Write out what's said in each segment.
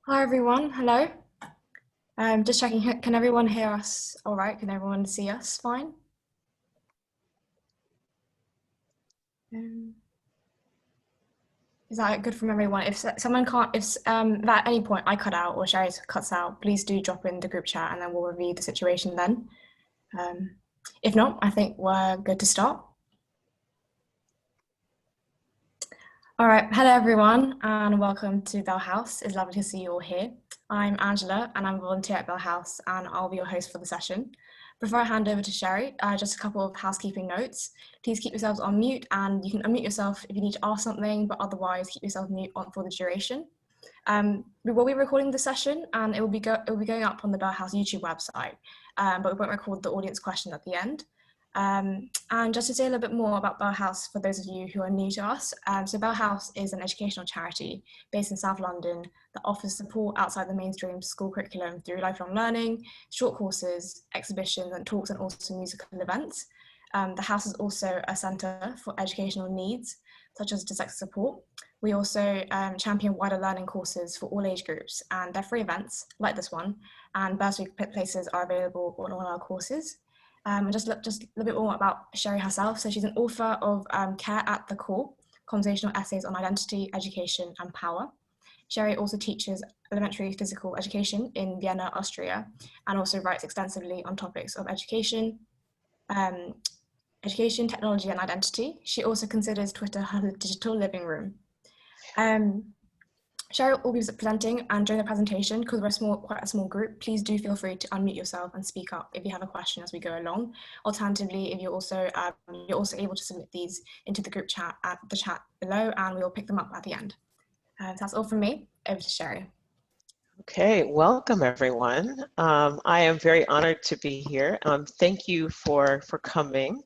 Hi everyone, hello. Just checking, can everyone hear us all right? Can everyone see us fine? Is that good from everyone? If someone can't, if at any point I cut out or Sherry cuts out, please do drop in the group chat and then we'll review the situation then. If not, I think we're good to start. All right, hello everyone and welcome to Bell House. It's lovely to see you all here. I'm Angela and I'm a volunteer at Bell House and I'll be your host for the session. Before I hand over to Sherry, just a couple of housekeeping notes. Please keep yourselves on mute and you can unmute yourself if you need to ask something, but otherwise keep yourself mute on for the duration. We will be recording the session and it will be going up on the Bell House YouTube website, but we won't record the audience question at the end. And just to say a little bit more about Bell House for those of you who are new to us, so Bell House is an educational charity based in South London that offers support outside the mainstream school curriculum through lifelong learning, short courses, exhibitions and talks and also musical events. The house is also a centre for educational needs such as dyslexia support. We also champion wider learning courses for all age groups and they're free events like this one, and bursary places are available on all our courses. Just a little bit more about Sherry herself. So she's an author of Care at the Core, conversational essays on identity, education and power. Sherry also teaches elementary physical education in Vienna, Austria, and also writes extensively on topics of education, technology and identity. She also considers Twitter her digital living room. Sherry will be presenting, and during the presentation, because we're quite a small group, please do feel free to unmute yourself and speak up if you have a question as we go along. Alternatively, if you're also able to submit these into the group chat at the chat below, and we'll pick them up at the end. So that's all from me. Over to Sherry. Okay, welcome everyone. I am very honored to be here. Thank you for coming.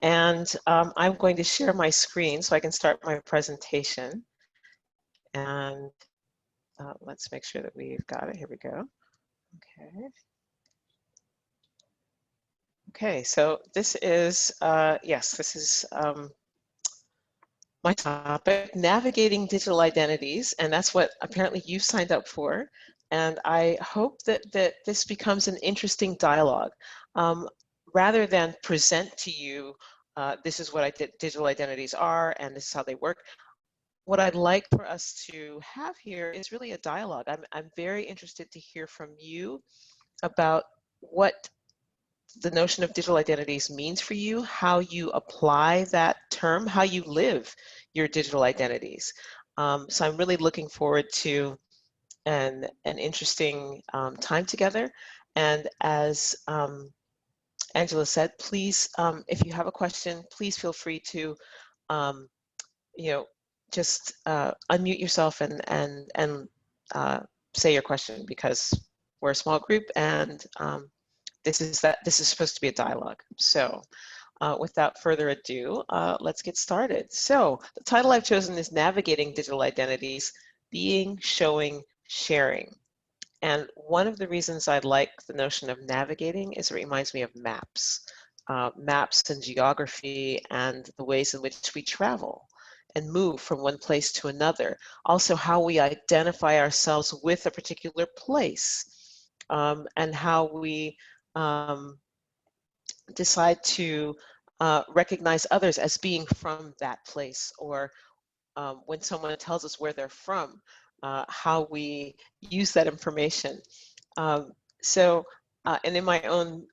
And I'm going to share my screen so I can start my presentation. And let's make sure that we've got it. Here we go. Okay. Okay, so this is, this is my topic, navigating digital identities, and that's what apparently you signed up for. And I hope that this becomes an interesting dialogue. Rather than present to you, this is what digital identities are and this is how they work, what I'd like for us to have here is really a dialogue. I'm very interested to hear from you about what the notion of digital identities means for you, how you apply that term, how you live your digital identities. So I'm really looking forward to an interesting time together. And as Angela said, please, if you have a question, please feel free to, just unmute yourself and say your question, because we're a small group and this is supposed to be a dialogue. So without further ado, let's get started. So the title I've chosen is Navigating Digital Identities, Being, Showing, Sharing. And one of the reasons I like the notion of navigating is it reminds me of maps. Maps and geography and the ways in which we travel and move from one place to another. Also how we identify ourselves with a particular place, and how we decide to recognize others as being from that place, or when someone tells us where they're from, how we use that information. And in my own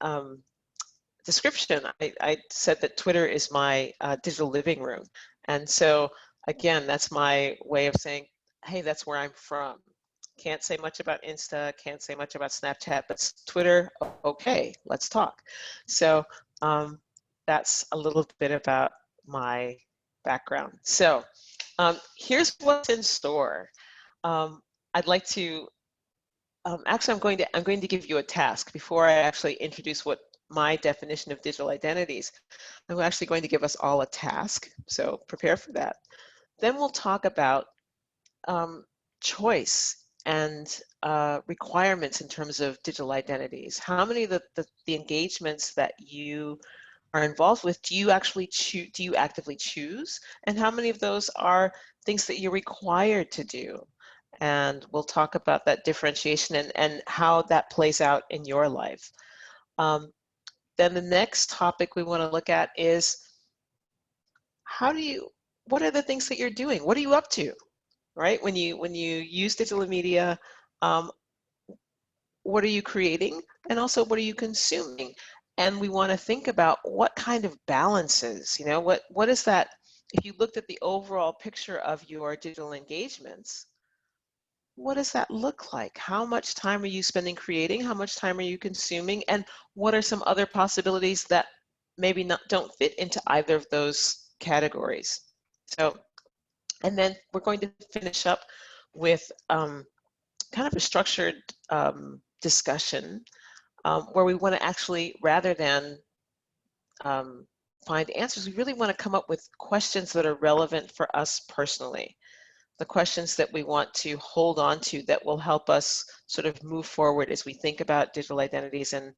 description, I said that Twitter is my digital living room. And so again, that's my way of saying, hey, that's where I'm from. Can't say much about Insta, can't say much about Snapchat, but Twitter, okay, let's talk. So that's a little bit about my background. So here's what's in store. I'd like to, actually I'm going to give you a task before I actually introduce what my definition of digital identities. I'm actually going to give us all a task, so prepare for that. Then we'll talk about choice and requirements in terms of digital identities. How many of the engagements that you are involved with, do you actually choose, do you actively choose? And how many of those are things that you're required to do? And we'll talk about that differentiation and how that plays out in your life. Then the next topic we want to look at is what are the things that you're doing? What are you up to, right? When you use digital media, um, what are you creating? And also, what are you consuming? And we want to think about what kind of balances, what is that? If you looked at the overall picture of your digital engagements, what does that look like? How much time are you spending creating? How much time are you consuming? And what are some other possibilities that maybe don't fit into either of those categories? So, and then we're going to finish up with kind of a structured discussion where we want to actually, rather than find answers, we really want to come up with questions that are relevant for us personally. The questions that we want to hold on to that will help us sort of move forward as we think about digital identities and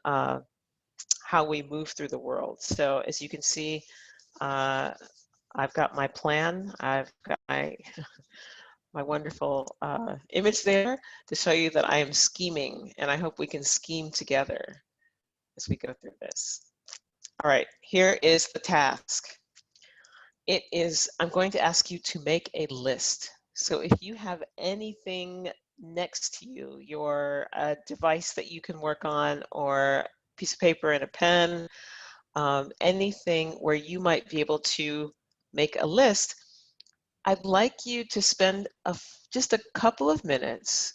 how we move through the world. So as you can see, I've got my plan. I've got my my wonderful image there to show you that I am scheming, and I hope we can scheme together as we go through this. All right, here is the task. I'm going to ask you to make a list. So if you have anything next to you, your device that you can work on, or a piece of paper and a pen, anything where you might be able to make a list, I'd like you to spend just a couple of minutes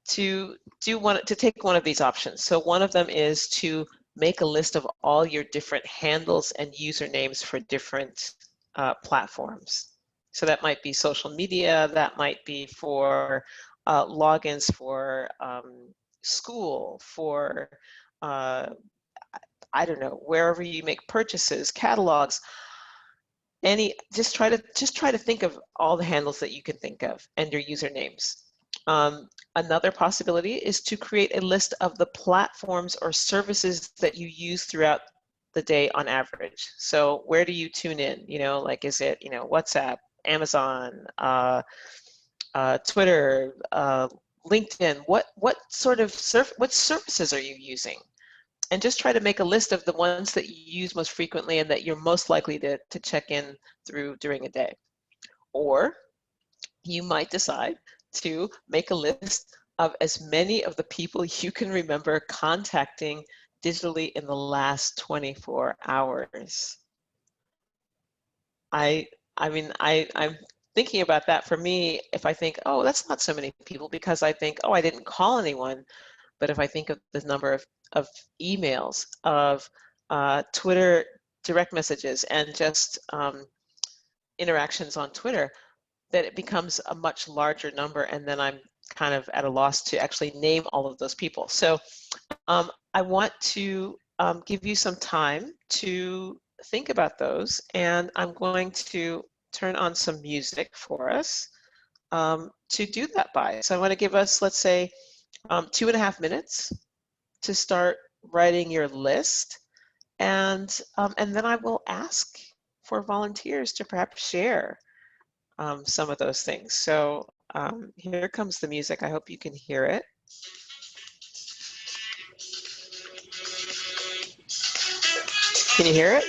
to take one of these options. So one of them is to make a list of all your different handles and usernames for different platforms. So that might be social media, that might be for logins for school, for I don't know, wherever you make purchases, catalogs, just try to think of all the handles that you can think of and your usernames. Another possibility is to create a list of the platforms or services that you use throughout the day on average. So where do you tune in? Like, is it, WhatsApp, Amazon, Twitter, LinkedIn? What sort of what services are you using? And just try to make a list of the ones that you use most frequently and that you're most likely to check in through during a day. Or you might decide to make a list of as many of the people you can remember contacting digitally in the last 24 hours. I'm thinking about that. For me, if I think, oh, that's not so many people, because I think, oh, I didn't call anyone. But if I think of the number of emails, of Twitter direct messages, and just interactions on Twitter, that it becomes a much larger number, and then I'm kind of at a loss to actually name all of those people. So I want to give you some time to think about those, and I'm going to turn on some music for us to do that by. So I want to give us, let's say, 2.5 minutes to start writing your list, and then I will ask for volunteers to perhaps share some of those things. So here comes the music. I hope you can hear it. Can you hear it?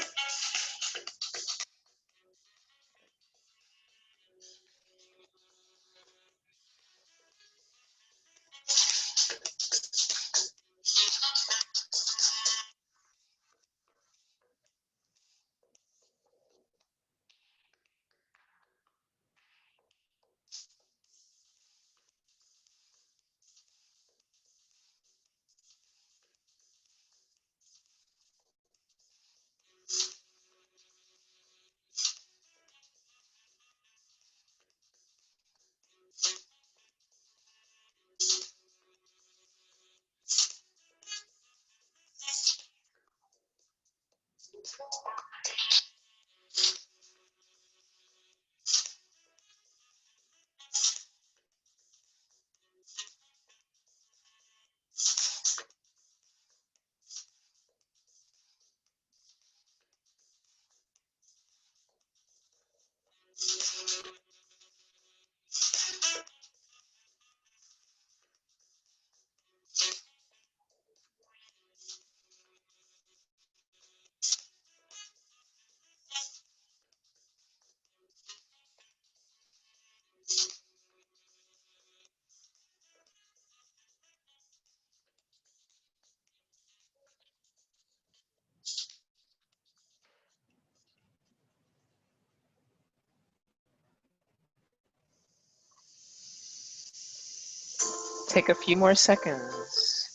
take a few more seconds.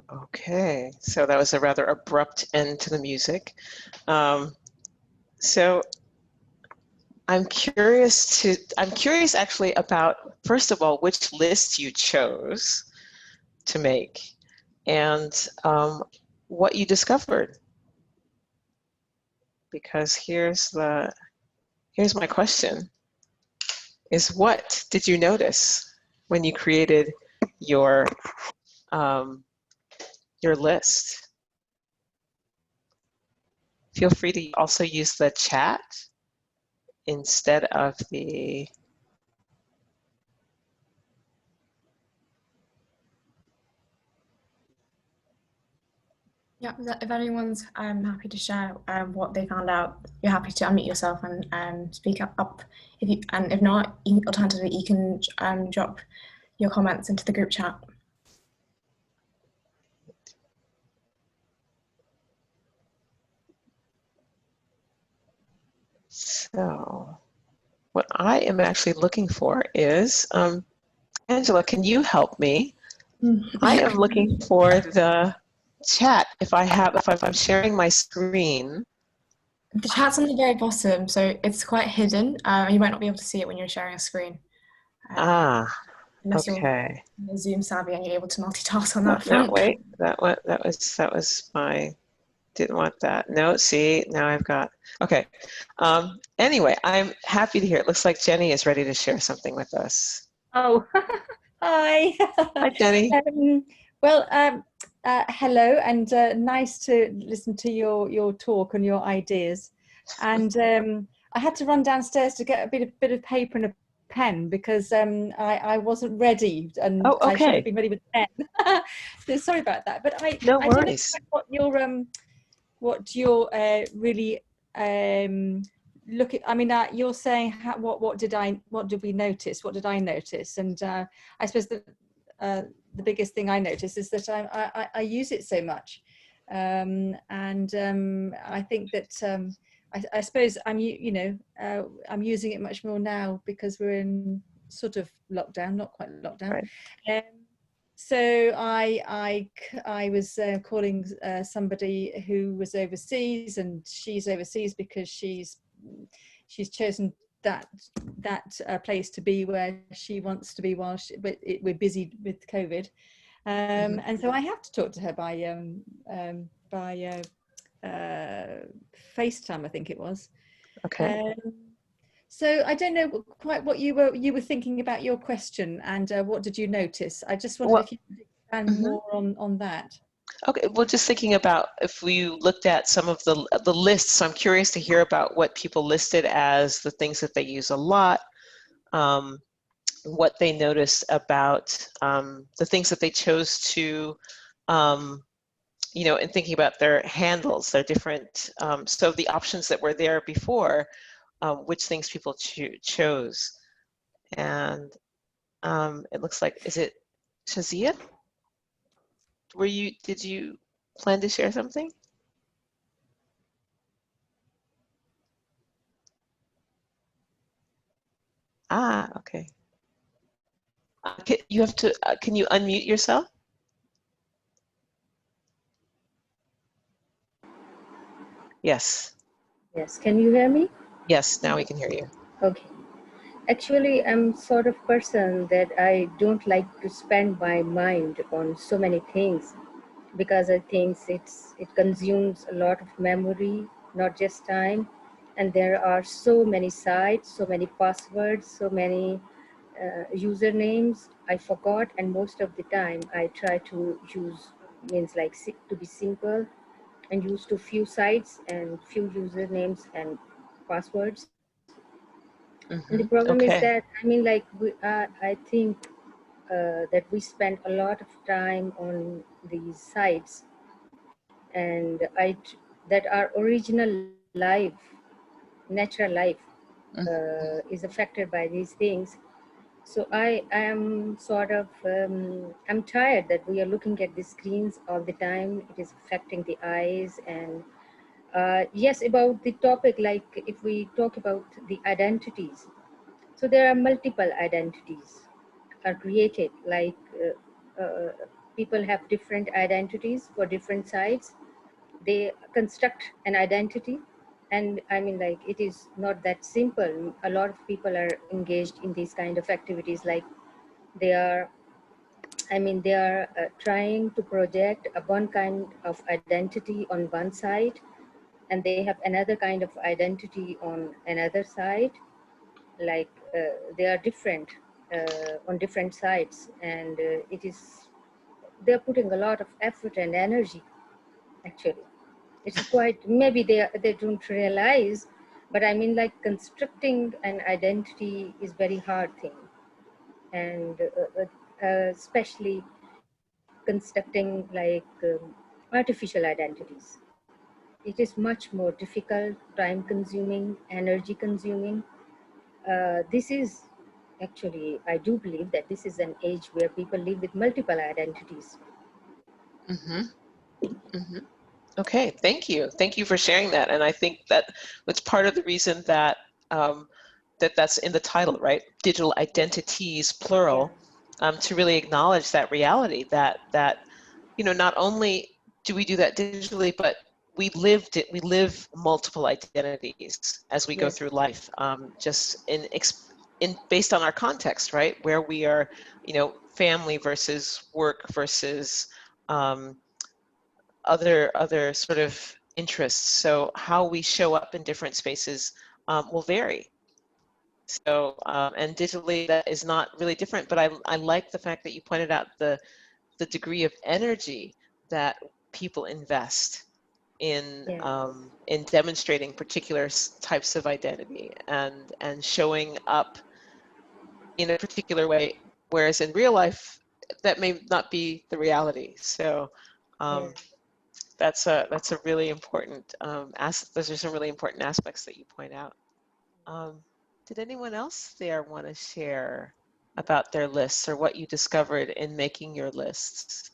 Okay, so that was a rather abrupt end to the music. So I'm curious actually about, first of all, which list you chose to make and what you discovered. Because here's my question, is what did you notice when you created your list? Feel free to also use the chat instead of the Yeah, if anyone's happy to share what they found out, you're happy to unmute yourself and speak up. If not, alternatively, you can drop your comments into the group chat. So what I am actually looking for is, Angela, can you help me? I am looking for the chat if I'm sharing my screen. The chat's on the very bottom, so it's quite hidden. You might not be able to see it when you're sharing a screen. Unless Okay. you're Zoom savvy and you're able to multitask on that No, front. wait, that was my, didn't want that. No, see, now I've got, okay. Anyway, I'm happy to hear it. Looks like Jenny is ready to share something with us. Oh, hi. Hi, Jenny. Hello, and nice to listen to your talk and your ideas. And I had to run downstairs to get a bit of paper and a pen because I wasn't ready, and Oh, I should have okay. been ready with a pen. So sorry about that. But No I don't know worries. what you're really look at. I mean, you're saying what did we notice? What did I notice? And I suppose the biggest thing I notice is that I use it so much, and I think that I suppose I'm using it much more now because we're in sort of lockdown, not quite lockdown. Right. So I was calling somebody who was overseas, and she's overseas because she's chosen that place to be where she wants to be while we're busy with COVID, and so I have to talk to her by FaceTime, I think it was. Okay. So I don't know quite what you were thinking about your question, and what did you notice? I just wondered if you could expand more on that. Okay, well, just thinking about if we looked at some of the lists, so I'm curious to hear about what people listed as the things that they use a lot, what they noticed about the things that they chose to, in thinking about their handles, their different, so the options that were there before, which things people chose. And it looks like, is it Shazia? Did you plan to share something? Okay. You have to, can you unmute yourself? Yes. Yes, can you hear me? Yes, now we can hear you. Okay. Actually, I'm sort of person that I don't like to spend my mind on so many things because I think it consumes a lot of memory, not just time. And there are so many sites, so many passwords, so many usernames I forgot, and most of the time I try to use to be simple and use to few sites and few usernames and passwords. And the problem is Okay. that I think that we spend a lot of time on these sites, and that our original life, natural life, is affected by these things. So I am sort of I'm tired that we are looking at the screens all the time. It is affecting the eyes. And yes, about the topic, like if we talk about the identities, so there are multiple identities are created. Like people have different identities for different sites. They construct an identity, and I mean, like, it is not that simple. A lot of people are engaged in these kind of activities, like they are, I mean, they are trying to project a one kind of identity on one side, and they have another kind of identity on another side. Like they are different on different sides, and it is, they're putting a lot of effort and energy, actually. It's quite, maybe they don't realize, but I mean, like, constructing an identity is very hard thing. And especially constructing like artificial identities, it is much more difficult, time consuming, energy consuming. This is actually, I do believe that this is an age where people live with multiple identities. Mm-hmm. Mm-hmm. Okay, thank you. Thank you for sharing that. And I think that it's part of the reason that that's in the title, right? Digital identities, plural, to really acknowledge that reality that not only do we do that digitally, but we live multiple identities as we go Yes, through life, just in based on our context, right? Where we are, family versus work versus other sort of interests. So how we show up in different spaces will vary. So and digitally that is not really different, but I like the fact that you pointed out the degree of energy that people invest yeah, in demonstrating particular types of identity and showing up in a particular way, whereas in real life that may not be the reality. So yeah. that's a really important those are some really important aspects that you point out. Did anyone else there want to share about their lists or what you discovered in making your lists?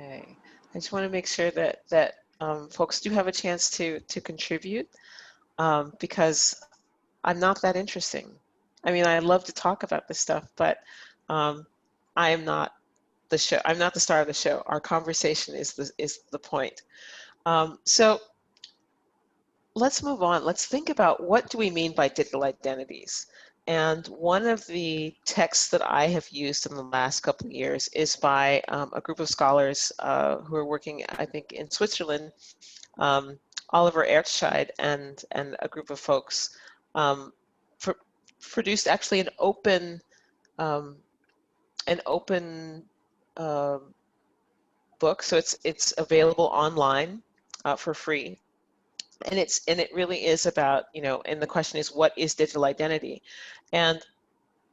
Okay, I just want to make sure that folks do have a chance to contribute, because I'm not that interesting. I mean, I love to talk about this stuff, but I am not the show. I'm not the star of the show. Our conversation is the point. So let's move on. Let's think about, what do we mean by digital identities? And one of the texts that I have used in the last couple of years is by a group of scholars who are working, I think, in Switzerland, Oliver Erzscheid and a group of folks for, produced actually um, an open book. So it's available online for free. And it really is about, and the question is, what is digital identity? And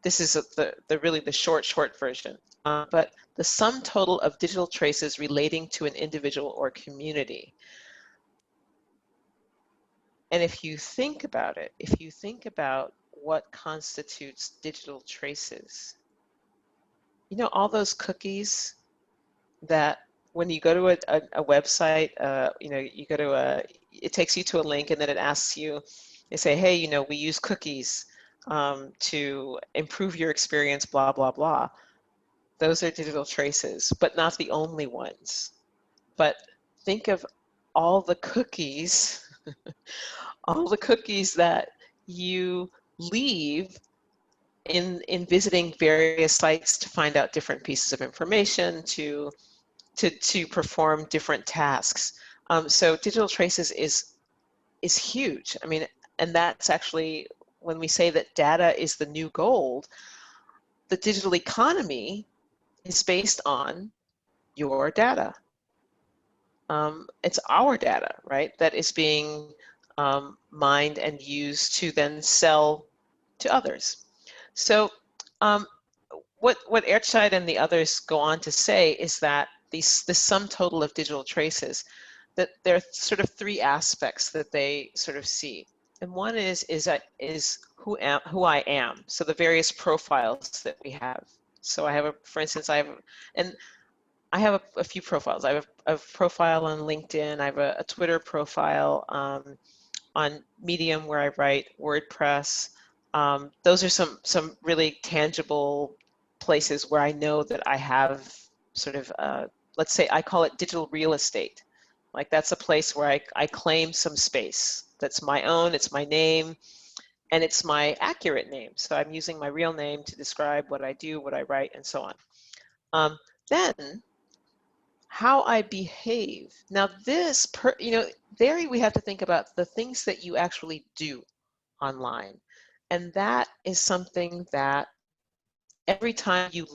this is the really the short version. But the sum total of digital traces relating to an individual or community. And if you think about it, if you think about what constitutes digital traces, all those cookies that when you go to a website, you go to it takes you to a link, and then it asks you, they say, hey, we use cookies to improve your experience, blah, blah, blah. Those are digital traces, but not the only ones. But think of all the cookies, all the cookies that you leave in visiting various sites to find out different pieces of information, to perform different tasks. So digital traces is huge. I mean, and that's actually, when we say that data is the new gold, the digital economy is based on your data. it's our data, right, that is being mined and used to then sell to others. So what Ehrtscheid and the others go on to say is that the sum total of digital traces, that there are sort of three aspects that they sort of see. And one is who I am. So the various profiles that we have. So I have for instance, I have a few profiles. I have a profile on LinkedIn. I have a Twitter profile on Medium where I write, WordPress. Those are some really tangible places where I know that I have sort of, let's say I call it digital real estate. Like that's a place where I claim some space that's my own, it's my name, and it's my accurate name. So I'm using my real name to describe what I do, what I write, and so on. Then how I behave. Now this, there we have to think about the things that you actually do online. And that is something that every time you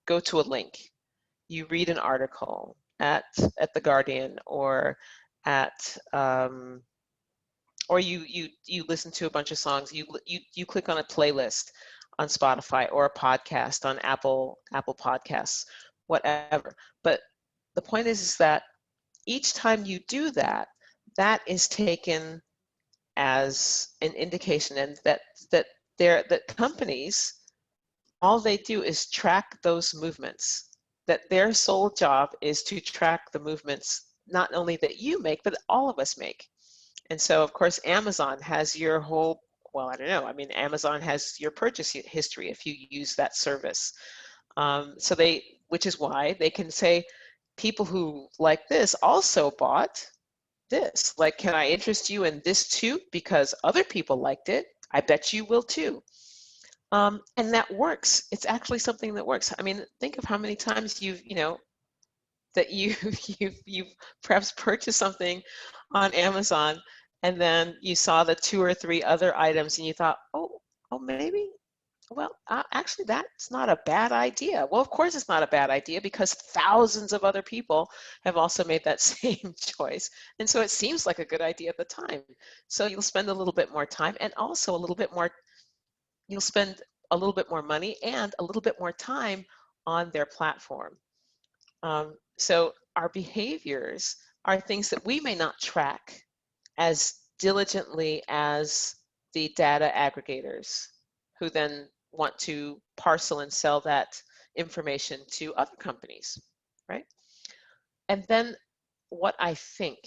go to a link, you read an article at The Guardian or at or you listen to a bunch of songs, you click on a playlist on Spotify or a podcast on Apple Podcasts, whatever. But the point is that each time you do that, that is taken as an indication, and that companies, all they do is track those movements, that their sole job is to track the movements not only that you make, but all of us make. And so, of course, Amazon has your whole, well, I don't know, I mean, Amazon has your purchase history if you use that service. Which is why they can say, people who like this also bought this. Like, can I interest you in this too? Because other people liked it. I bet you will too. And that works. It's actually something that works. I mean, think of how many times you've perhaps purchased something on Amazon, and then you saw the 2 or 3 other items, and you thought, oh, maybe. Well, actually, that's not a bad idea. Well, of course it's not a bad idea, because thousands of other people have also made that same choice. And so it seems like a good idea at the time. So you'll spend a little bit more time, and also you'll spend a little bit more money and a little bit more time on their platform. So our behaviors are things that we may not track as diligently as the data aggregators, who then want to parcel and sell that information to other companies, right? And then what I think.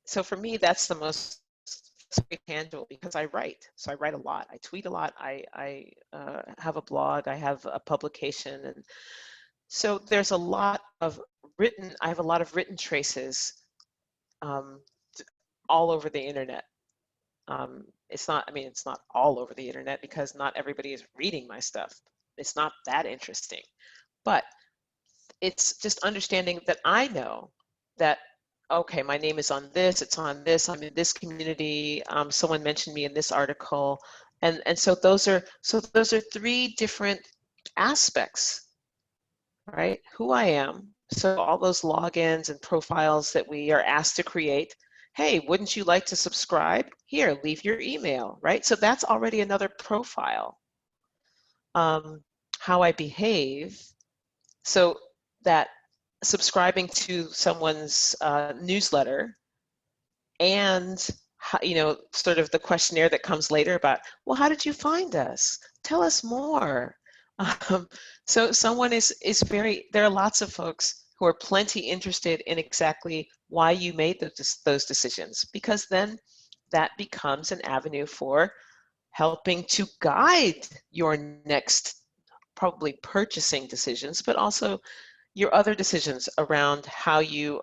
So for me, that's the most tangible, because I write. So I write a lot. I tweet a lot. I have a blog. I have a publication, and so there's a lot of I have a lot of written traces all over the internet. It's not all over the internet, because not everybody is reading my stuff. It's not that interesting. But it's just understanding that I know that, okay, my name is on this, it's on this, I'm in this community, someone mentioned me in this article. And so those are 3 different aspects, right? Who I am. So all those logins and profiles that we are asked to create. Hey, wouldn't you like to subscribe? Here, leave your email, right? So that's already another profile. How I behave. So that subscribing to someone's newsletter, and sort of the questionnaire that comes later about, well, how did you find us? Tell us more. So someone is there are lots of folks who are plenty interested in exactly why you made those decisions, because then that becomes an avenue for helping to guide your next, probably purchasing decisions, but also your other decisions around how you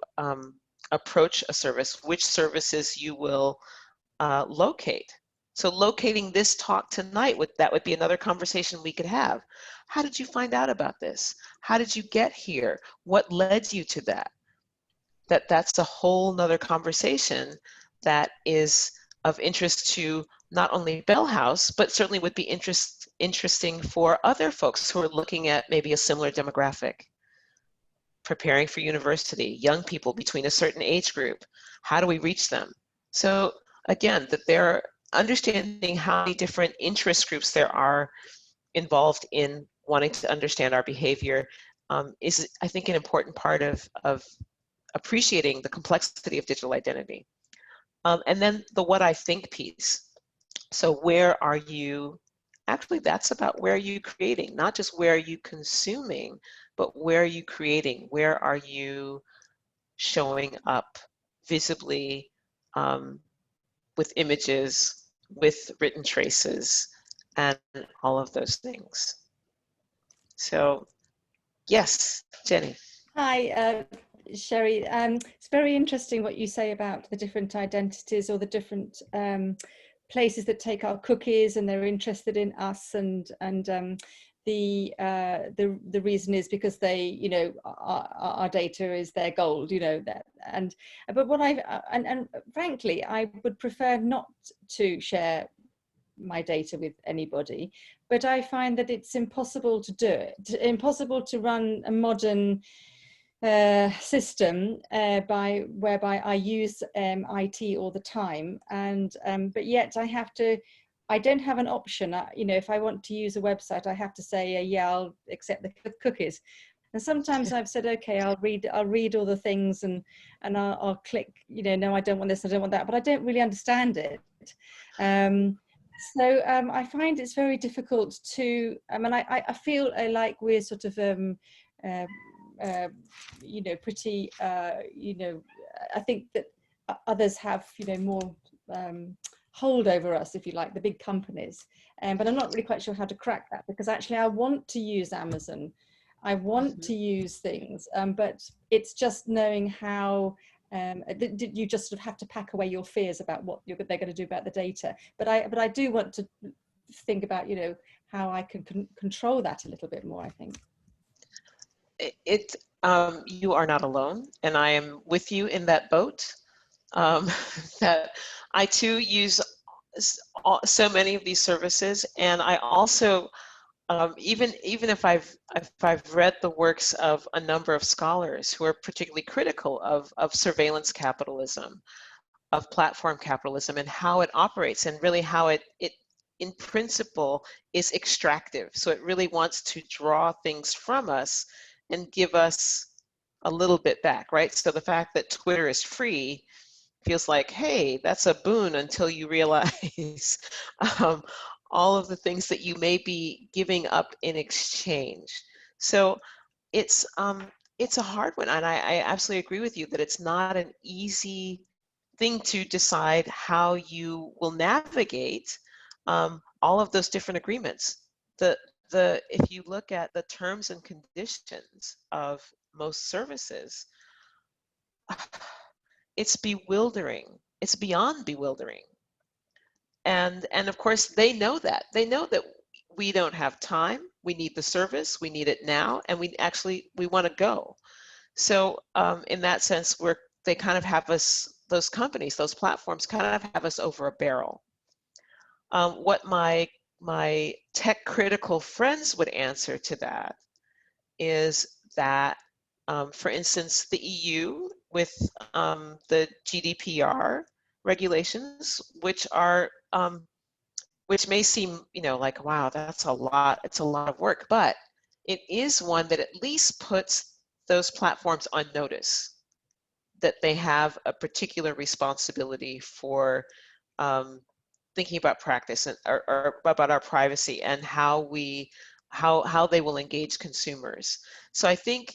approach a service, which services you will locate. So locating this talk tonight, that would be another conversation we could have. How did you find out about this? How did you get here? What led you to that? That's a whole nother conversation that is of interest to not only Bell House, but certainly would be interesting for other folks who are looking at maybe a similar demographic. preparing for university, young people between a certain age group. How do we reach them? So again, that they're understanding how many different interest groups there are involved in wanting to understand our behavior is, I think, an important part of appreciating the complexity of digital identity. And then the what I think piece. So where are you, actually that's about where are you creating, not just where are you consuming, but where are you creating? Where are you showing up visibly with images, with written traces, and all of those things. So yes, Jenny. Hi, Sherry. It's very interesting what you say about the different identities or the different places that take our cookies and they're interested in us, and the reason is because they, you know, our data is their gold, you know, that. And but what and frankly, I would prefer not to share my data with anybody, but I find that it's impossible to do it, impossible to run a modern system whereby I use IT all the time, and but yet I don't have an option. You know, if I want to use a website, I have to say yeah, I'll accept the cookies. And sometimes I've said, okay, I'll read all the things, and I'll click, you know, no, I don't want this, I don't want that, but I don't really understand it. So I find it's very difficult to, and I feel like we're sort of you know, pretty, you know, I think that others have, you know, more hold over us, if you like, the big companies. But I'm not really quite sure how to crack that, because actually I want to use Amazon. I want to use things, but it's just knowing how you just sort of have to pack away your fears about what they're going to do about the data. But I do want to think about, you know, how I can control that a little bit more, I think. You are not alone, and I am with you in that boat. That I too use so many of these services, and I also even if I've read the works of a number of scholars who are particularly critical of surveillance capitalism, of platform capitalism, and how it operates, and really how it in principle is extractive. So it really wants to draw things from us and give us a little bit back, right? So the fact that Twitter is free feels like, hey, that's a boon until you realize all of the things that you may be giving up in exchange. So it's a hard one, and I absolutely agree with you that it's not an easy thing to decide how you will navigate all of those different agreements. If you look at the terms and conditions of most services, it's bewildering. It's beyond bewildering. And of course, they know that. They know that we don't have time. We need the service. We need it now, and we want to go. So in that sense, they kind of have us. Those companies, those platforms, kind of have us over a barrel. What my tech critical friends would answer to that is that, for instance, the EU with the GDPR regulations, which may seem, you know, like, wow, that's a lot. It's a lot of work, but it is one that at least puts those platforms on notice that they have a particular responsibility for thinking about practice or about our privacy and how they will engage consumers. So I think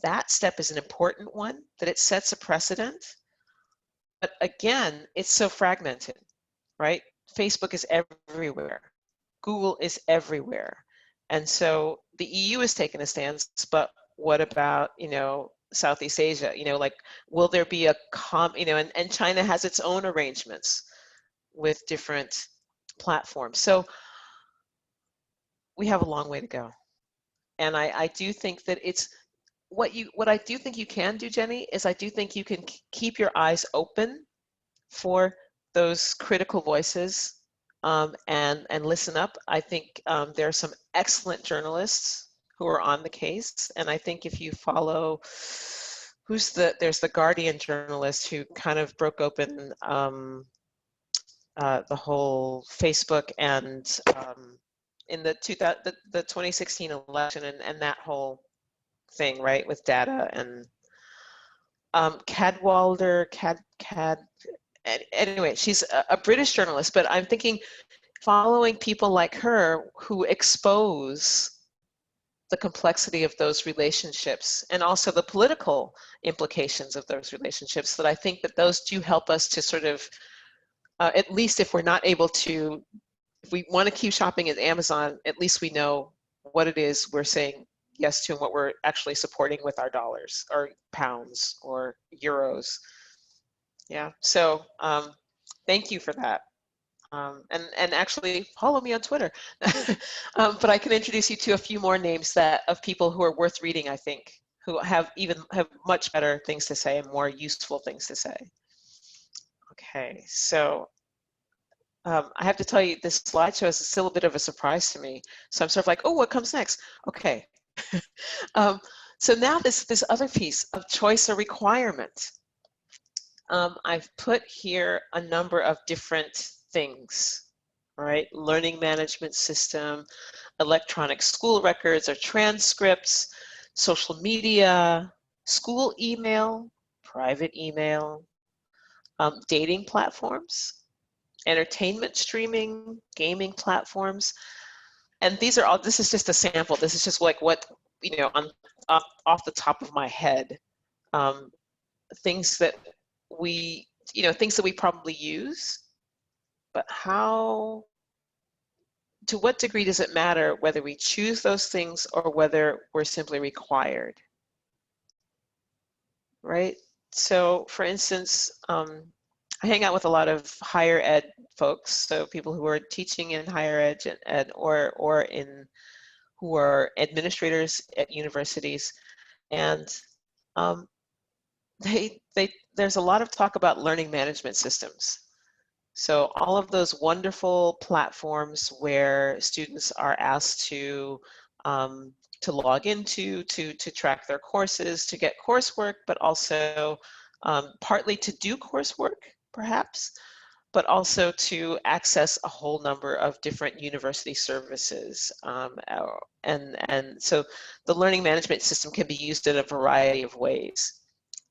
that step is an important one, that it sets a precedent. But again, it's so fragmented, right? Facebook is everywhere. Google is everywhere. And so the EU has taken a stance, but what about, you know, Southeast Asia? You know, like, will there be and China has its own arrangements with different platforms. So we have a long way to go. And I do think that it's what I do think you can do, Jenny, is I do think you can keep your eyes open for those critical voices and listen up. I think there are some excellent journalists who are on the case. And I think if you follow, there's the Guardian journalist who kind of broke open the whole Facebook and in the 2016 election and that whole thing, right, with data and Cadwalder, anyway, she's a British journalist, but I'm thinking following people like her who expose the complexity of those relationships and also the political implications of those relationships, that I think that those do help us to sort of, at least if we're not able to, if we want to keep shopping at Amazon, at least we know what it is we're saying yes to and what we're actually supporting with our dollars or pounds or euros. Yeah, so thank you for that. And actually follow me on Twitter. But I can introduce you to a few more names of people who are worth reading, I think, who have much better things to say and more useful things to say. Okay, so I have to tell you, this slideshow is still a bit of a surprise to me. So I'm sort of like, oh, what comes next? Okay. So now this other piece of choice or requirement. I've put here a number of different things, right? Learning management system, electronic school records or transcripts, social media, school email, private email, dating platforms, entertainment streaming, gaming platforms. And these are all, this is just a sample. This is just like what, you know, off the top of my head, things that we, things that we probably use, but to what degree does it matter whether we choose those things or whether we're simply required, right? So for instance, I hang out with a lot of higher ed folks, so people who are teaching in higher ed or who are administrators at universities, and there's a lot of talk about learning management systems. So all of those wonderful platforms where students are asked to log into, to track their courses, to get coursework, but also partly to do coursework, perhaps, but also to access a whole number of different university services. And so the learning management system can be used in a variety of ways.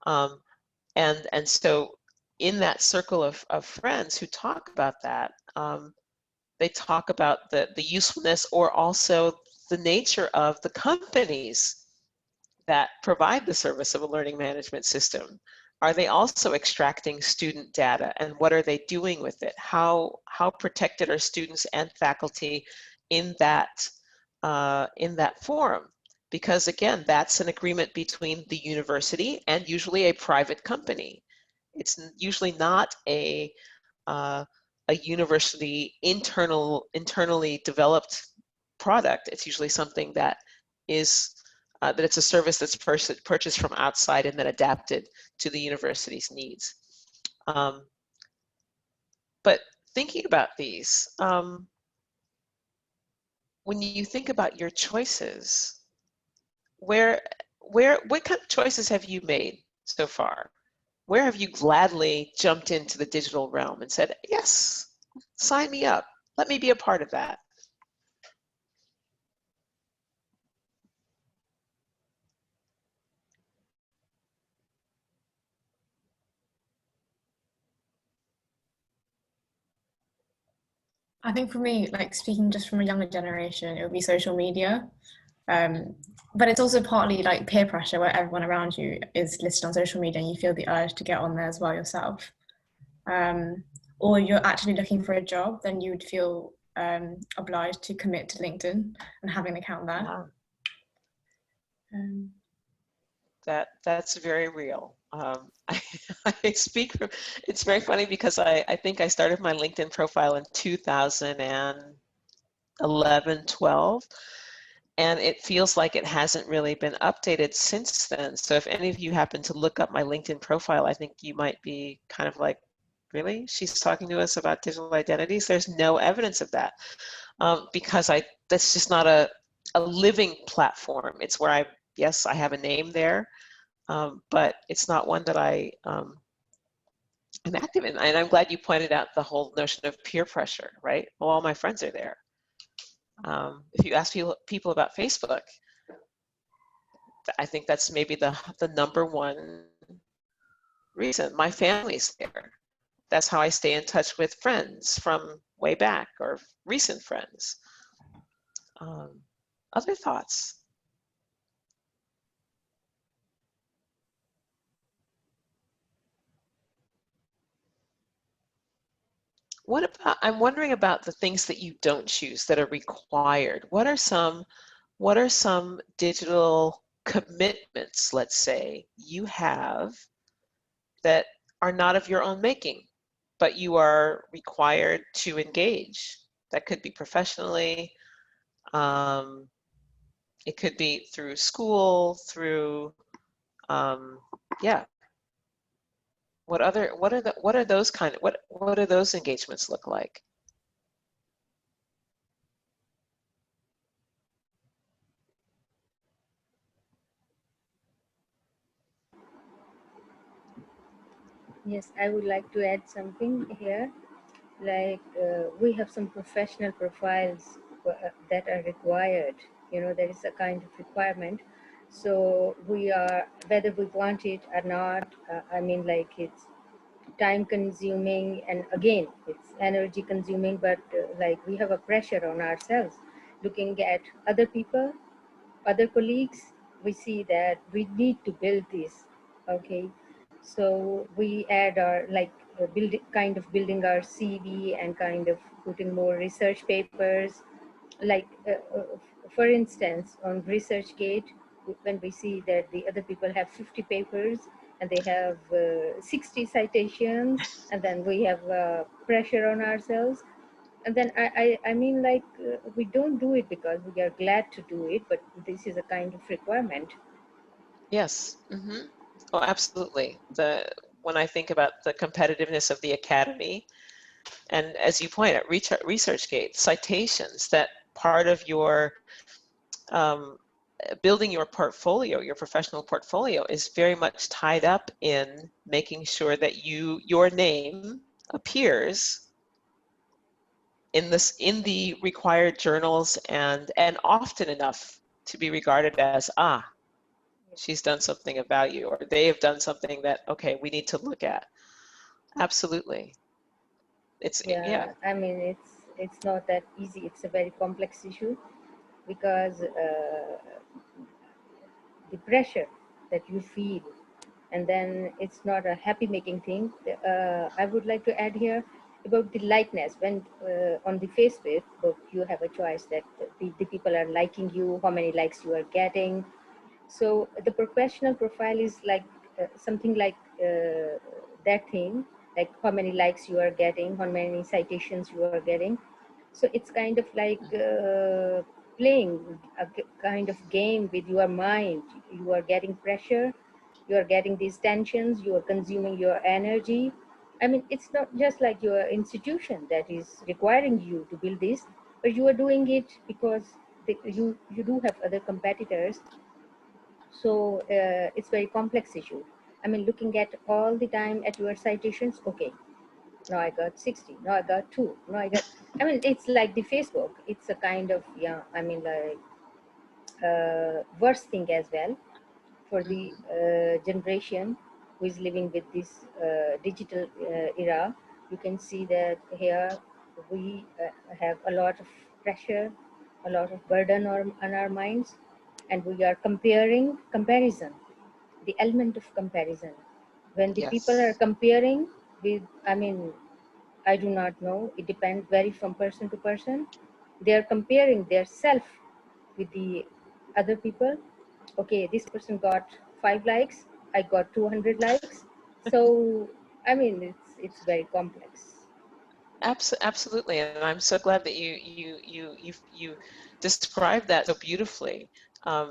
And so in that circle of friends who talk about that, they talk about the usefulness or also the nature of the companies that provide the service of a learning management system. Are they also extracting student data, and what are they doing with it? How protected are students and faculty in that forum? Because again, that's an agreement between the university and usually a private company. It's usually not a university internally developed product. It's usually something that is that it's a service that's purchased from outside and then adapted to the university's needs. But thinking about these, when you think about your choices, what kind of choices have you made so far? Where have you gladly jumped into the digital realm and said, yes, sign me up, let me be a part of that? I think for me, like speaking just from a younger generation, it would be social media. But it's also partly like peer pressure where everyone around you is listed on social media and you feel the urge to get on there as well yourself. Or you're actually looking for a job, then you would feel obliged to commit to LinkedIn and having an account there. That's very real. I speak from, it's very funny because I think I started my LinkedIn profile in 2011, 12, and it feels like it hasn't really been updated since then. So if any of you happen to look up my LinkedIn profile, I think you might be kind of like, really? She's talking to us about digital identities? There's no evidence of that because that's just not a living platform. It's where yes, I have a name there, but it's not one that I'm active in. And I'm glad you pointed out the whole notion of peer pressure, right? Well, all my friends are there. If you ask people about Facebook, I think that's maybe the number one reason. My family's there. That's how I stay in touch with friends from way back or recent friends. Other thoughts? I'm wondering about the things that you don't choose that are required. What are some digital commitments, let's say, you have that are not of your own making, but you are required to engage? That could be professionally, it could be through school, through, yeah. What are those what do those engagements look like? Yes, I would like to add something here. Like we have some professional profiles that are required. There is a kind of requirement. So we are, whether we want it or not, I mean, like, it's time consuming, and again, it's energy consuming, but like, we have a pressure on ourselves. Looking at other people, other colleagues, we see that we need to build this. Okay, so we add our, like, building our CV, and kind of putting more research papers, like for instance, on ResearchGate, when we see that the other people have 50 papers and they have 60 citations, and then we have pressure on ourselves. And then I mean, like, we don't do it because we are glad to do it, but this is a kind of requirement. Yes. Oh, absolutely. When I think about the competitiveness of the academy, and as you point out, ResearchGate, citations, that part of your building your portfolio, your professional portfolio, is very much tied up in making sure that your name appears in the required journals, and often enough to be regarded as, she's done something of value, or they have done something that, okay, we need to look at. Absolutely. Yeah. I mean, it's not that easy. It's a very complex issue, because the pressure that you feel, and then it's not a happy making thing. I would like to add here about the likeness. When on the Facebook, you have a choice that the people are liking you, how many likes you are getting. So the professional profile is like something like that thing, like how many likes you are getting, how many citations you are getting. So it's kind of like playing a kind of game with your mind. You are getting pressure, you are getting these tensions, you are consuming your energy. I mean, it's not just like your institution that is requiring you to build this, but you are doing it because you do have other competitors. So it's very complex issue. I mean, looking at all the time at your citations, okay, now I got 60, now I got 2, now I mean, it's like the Facebook. It's a kind of, yeah, I mean, like, worst thing as well for the generation who is living with this digital era. You can see that here we have a lot of pressure, a lot of burden on our minds, and we are comparison, the element of comparison. When the people are Yes. comparing with, I mean, I do not know, it depends, vary from person to person. They are comparing their self with the other people. Okay, this person got 5 likes, I got 200 likes. So I mean, it's very complex. Absolutely, and I'm so glad that you described that so beautifully.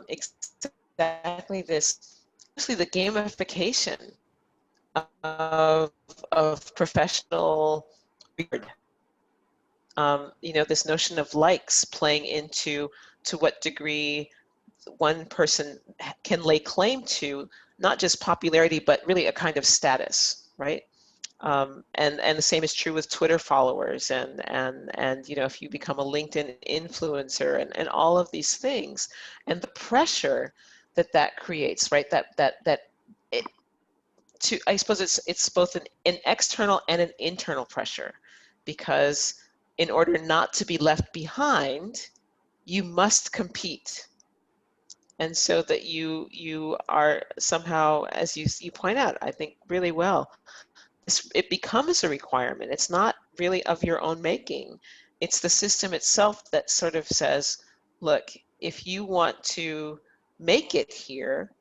Exactly this, especially the gamification of professional reward. This notion of likes playing into to what degree one person can lay claim to not just popularity, but really a kind of status, right? And the same is true with Twitter followers and you know, if you become a LinkedIn influencer and all of these things, and the pressure that creates, right? That it, to, I suppose it's both an external and an internal pressure, because in order not to be left behind, you must compete. And so that you are somehow, as you point out, I think really well, it becomes a requirement. It's not really of your own making. It's the system itself that sort of says, look, if you want to make it here,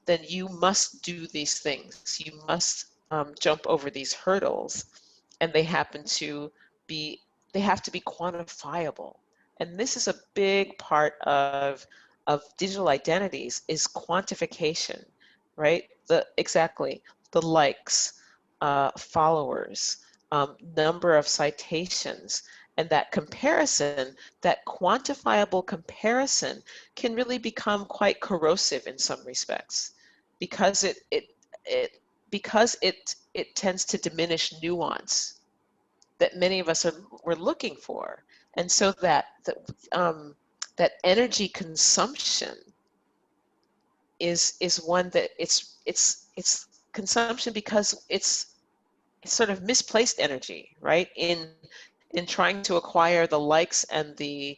then you must do these things. You must jump over these hurdles, and they have to be quantifiable. And this is a big part of digital identities, is quantification, right? Exactly the likes, followers, number of citations, and that comparison, that quantifiable comparison, can really become quite corrosive in some respects, because it it tends to diminish nuance that many of us were looking for. And so that energy consumption is one that it's consumption because it's sort of misplaced energy, right? In trying to acquire the likes and the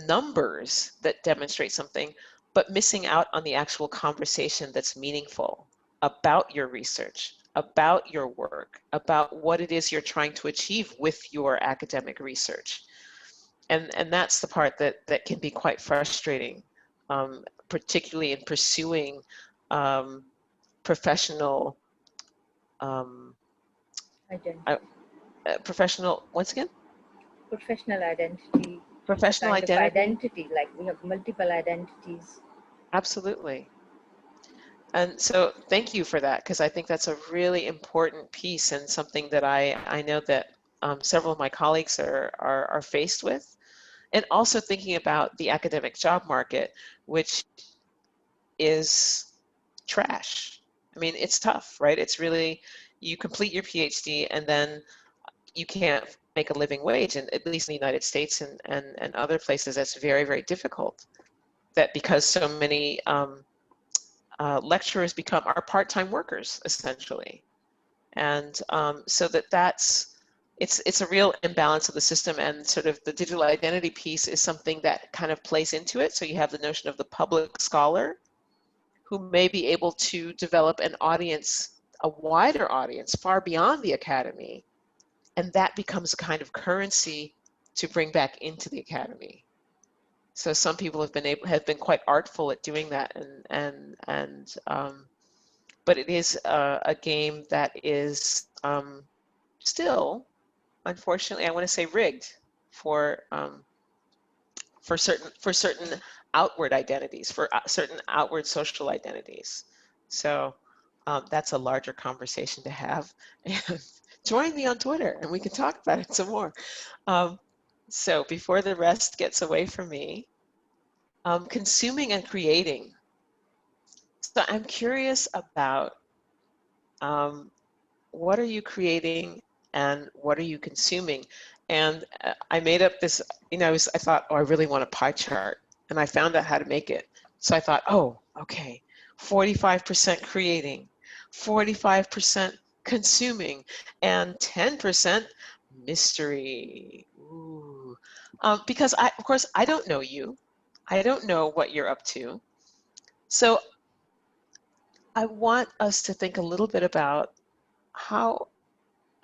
numbers that demonstrate something, but missing out on the actual conversation that's meaningful about your research, about your work, about what it is you're trying to achieve with your academic research. And that's the part that can be quite frustrating, particularly in pursuing professional, Identity. professional, once again, Professional identity. It's a professional kind of identity. identity, like we have multiple identities. Absolutely. And so thank you for that, because I think that's a really important piece and something that I know that several of my colleagues are faced with. And also thinking about the academic job market, which is trash. I mean, it's tough, right? It's really, you complete your PhD and then you can't make a living wage, and at least in the United States and other places, that's very, very difficult. That because so many lecturers are part-time workers, essentially. And so it's a real imbalance of the system, and sort of the digital identity piece is something that kind of plays into it. So you have the notion of the public scholar, who may be able to develop an audience, a wider audience, far beyond the academy, and that becomes a kind of currency to bring back into the academy. So some people have been quite artful at doing that, but it is a game that is still, unfortunately, I want to say rigged for certain outward identities, for certain outward social identities. So that's a larger conversation to have. And join me on Twitter and we can talk about it some more. So before the rest gets away from me, consuming and creating. So I'm curious about what are you creating and what are you consuming? And I made up this, I thought, oh, I really want a pie chart. And I found out how to make it. So I thought, oh, okay, 45% creating, 45% consuming, and 10% mystery. Ooh. Because of course, I don't know you. I don't know what you're up to. So I want us to think a little bit about how,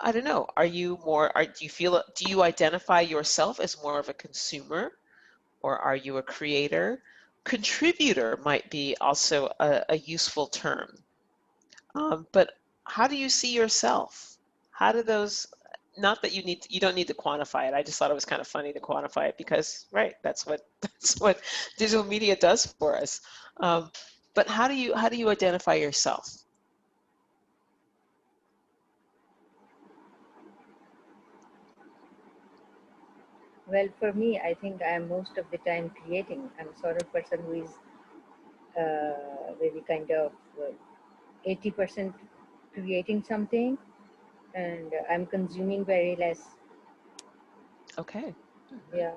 I don't know, do you identify yourself as more of a consumer, or are you a creator? Contributor might be also a useful term. But how do you see yourself? How do those, not that you don't need to quantify it. I just thought it was kind of funny to quantify it because, right, that's what digital media does for us. But how do you identify yourself? Well, for me, I think I'm most of the time creating. I'm sort of person who is very kind of 80% creating something, and I'm consuming very less. Okay. Yeah,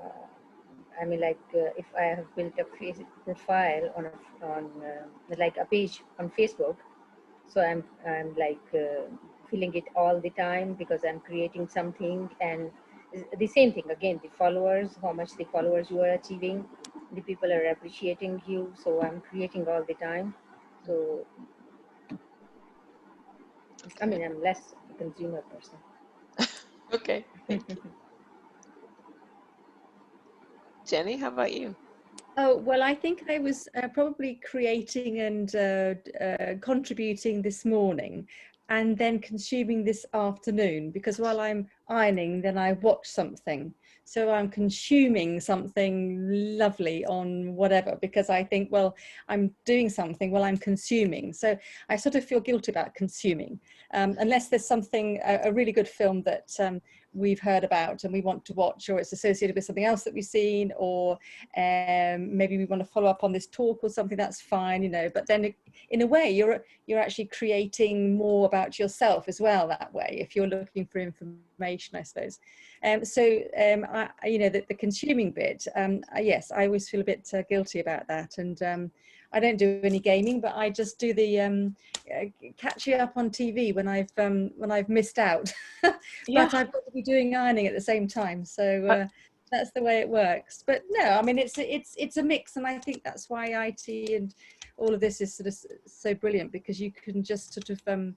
I mean, like if I have built a face profile on like a page on Facebook, so I'm like filling it all the time because I'm creating something, and the same thing again, the followers, how much the followers you are achieving, the people are appreciating you, so I'm creating all the time. So I Okay. mean, I'm less a consumer person. Okay. Thank you. Jenny, how about you? Oh, well, I think I was probably creating and contributing this morning and then consuming this afternoon, because while I'm ironing, then I watch something. So I'm consuming something lovely on whatever, because I think, well, I'm doing something while I'm consuming. So I sort of feel guilty about consuming, unless there's something, a really good film that we've heard about and we want to watch, or it's associated with something else that we've seen, or maybe we want to follow up on this talk or something, that's fine, you know. But then in a way you're actually creating more about yourself as well that way, if you're looking for information, I suppose. You know, the consuming bit, yes, I always feel a bit guilty about that. And I don't do any gaming, but I just do the catching up on TV when I've missed out. Yeah. But I've got to be doing ironing at the same time, so that's the way it works. But no, I mean, it's a mix, and I think that's why IT and all of this is sort of so brilliant, because you can just sort of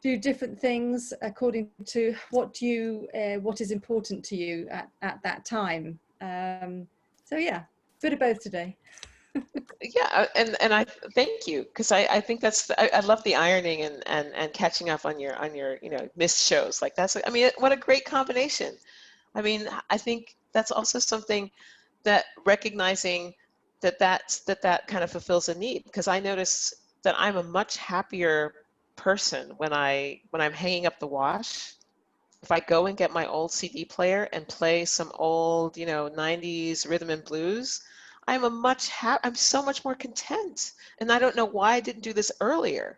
do different things according to what is important to you at that time. So yeah, bit of both today. Yeah, and I thank you, because I think that's I love the ironing and catching up on your missed shows. Like, that's, I mean, what a great combination. I mean, I think that's also something that recognizing that kind of fulfills a need, because I notice that I'm a much happier person when I'm hanging up the wash. If I go and get my old CD player and play some old, 90s rhythm and blues, I'm so much more content. And I don't know why I didn't do this earlier.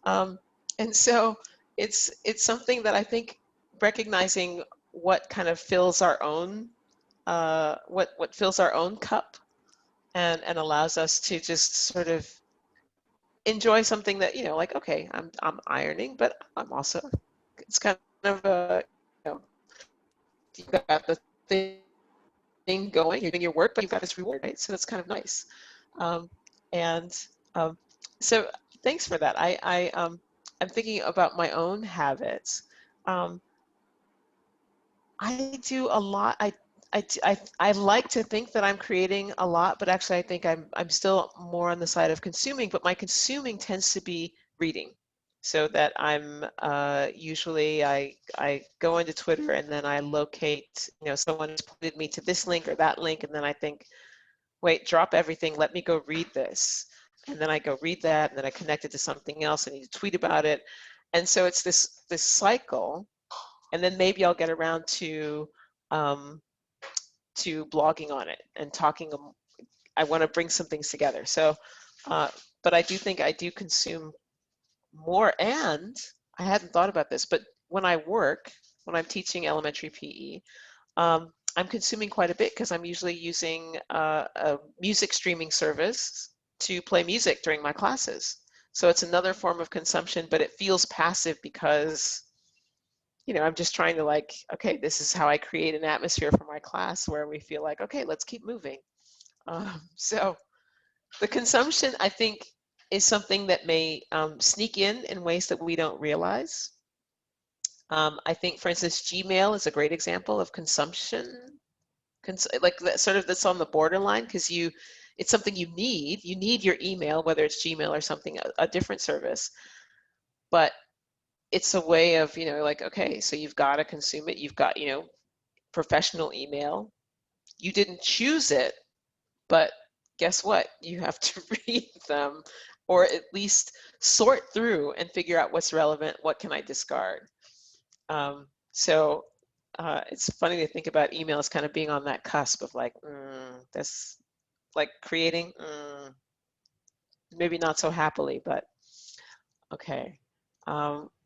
Um, and so it's something that I think recognizing what kind of fills our own what fills our own cup, and allows us to just sort of enjoy something that, like, okay, I'm ironing, but I'm also, it's kind of a, you got the thing going, you're doing your work, but you've got this reward, right? So that's kind of nice. Um, and um, so thanks for that. I'm thinking about my own habits. Um, I do a lot. I like to think that I'm creating a lot, but actually I think I'm still more on the side of consuming, but my consuming tends to be reading. So that I'm usually I go into Twitter, and then I locate, someone has pointed me to this link or that link, and then I think, wait, drop everything, let me go read this. And then I go read that, and then I connect it to something else, and you tweet about it. And so it's this cycle, and then maybe I'll get around um, to blogging on it and talking. I want to bring some things together. So, but I do think I do consume more, and I hadn't thought about this, but when I'm teaching elementary PE, I'm consuming quite a bit, because I'm usually using a music streaming service to play music during my classes. So it's another form of consumption, but it feels passive because, I'm just trying to, like, okay, this is how I create an atmosphere for my class where we feel like, okay, let's keep moving. So the consumption, I think, is something that may sneak in ways that we don't realize. I think, for instance, Gmail is a great example of consumption, like that sort of, that's on the borderline, because it's something you need your email, whether it's Gmail or something, a different service, but it's a way of, like, okay, so you've got to consume it. You've got, professional email. You didn't choose it, but guess what? You have to read them, or at least sort through and figure out what's relevant, what can I discard. So it's funny to think about emails kind of being on that cusp of like, this, like creating, maybe not so happily, but okay.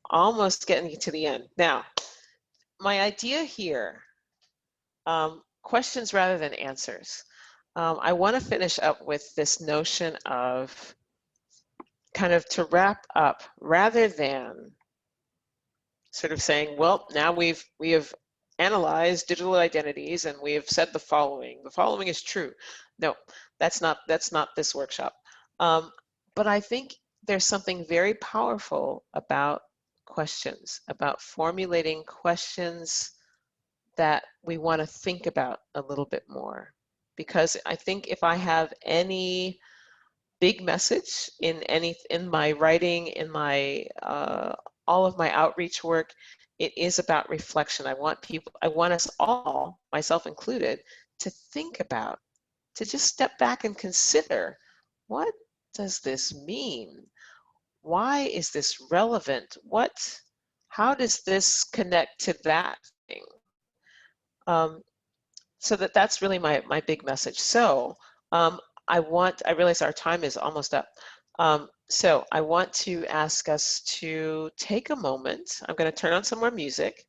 Almost getting to the end. Now, my idea here, questions rather than answers. I want to finish up with this notion of kind of to wrap up, rather than sort of saying, well, now we have analyzed digital identities and we have said the following. The following is true. No, that's not this workshop. But I think there's something very powerful about questions, about formulating questions that we want to think about a little bit more. Because I think if I have any big message in my writing, in my all of my outreach work, it is about reflection. I want us all, myself included, to think about, to just step back and consider, what does this mean? Why is this relevant? How does this connect to that thing? So that's really my big message. So I realize our time is almost up. So I want to ask us to take a moment. I'm going to turn on some more music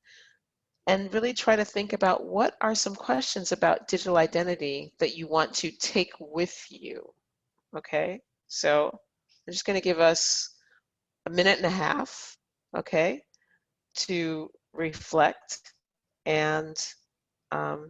and really try to think about what are some questions about digital identity that you want to take with you. Okay, so I'm just going to give us a minute and a half, okay, to reflect and oh,